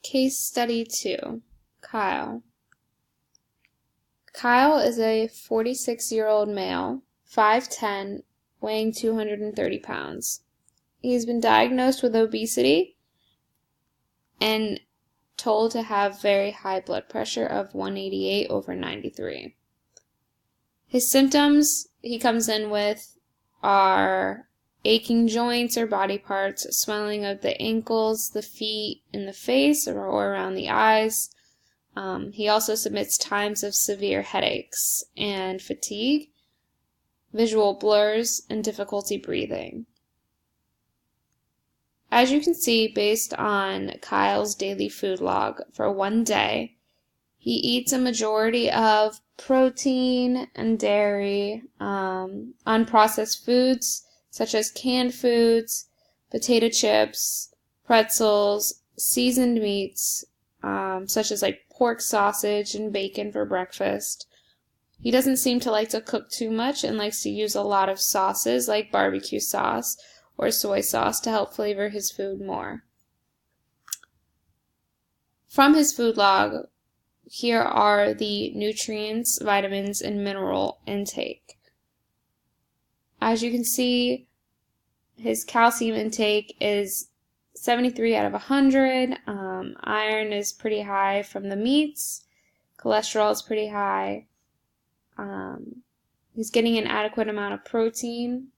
Case study 2, Kyle. Kyle is a 46-year-old male, 5'10", weighing 230 pounds. He's been diagnosed with obesity and told to have very high blood pressure of 188/93. His symptoms he comes in with are aching joints or body parts, swelling of the ankles, the feet, and the face or around the eyes. He also submits times of severe headaches and fatigue, visual blurs, and difficulty breathing. As you can see, based on Kyle's daily food log for one day, he eats a majority of protein and dairy, unprocessed foods such as canned foods, potato chips, pretzels, seasoned meats, such as like pork sausage and bacon for breakfast. He doesn't seem to like to cook too much and likes to use a lot of sauces like barbecue sauce or soy sauce to help flavor his food more. From his food log, here are the nutrients, vitamins, and mineral intake. As you can see, his calcium intake is 73 out of 100. Iron is pretty high from the meats. Cholesterol is pretty high. He's getting an adequate amount of protein.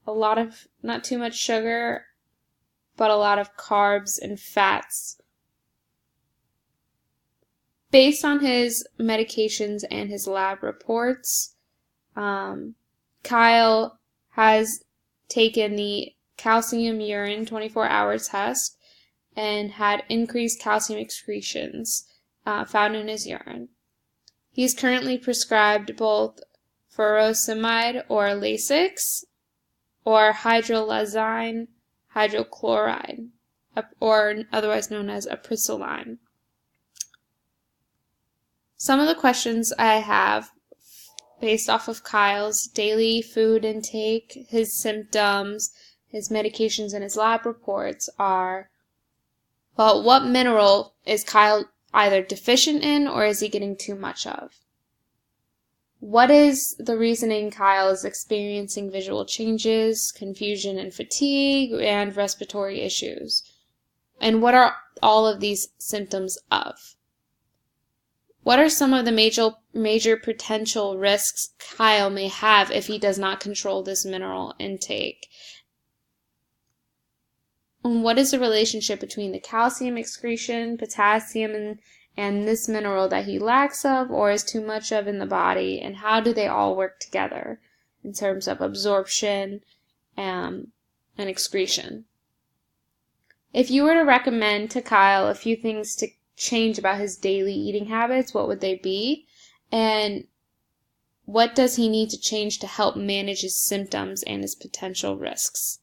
Not too much sugar, but a lot of carbs and fats. Based on his medications and his lab reports, Kyle has taken the calcium urine 24-hour test and had increased calcium excretions found in his urine. He is currently prescribed both furosemide or Lasix or hydralazine hydrochloride, or otherwise known as aprisoline. Some of the questions I have based off of Kyle's daily food intake, his symptoms, his medications, and his lab reports are, well, what mineral is Kyle either deficient in or is he getting too much of? What is the reasoning Kyle is experiencing visual changes, confusion and fatigue, and respiratory issues? And what are all of these symptoms of? What are some of the major potential risks Kyle may have if he does not control this mineral intake? And what is the relationship between the calcium excretion, potassium, and this mineral that he lacks of or is too much of in the body, and how do they all work together in terms of absorption and excretion? If you were to recommend to Kyle a few things to change about his daily eating habits, what would they be? And what does he need to change to help manage his symptoms and his potential risks?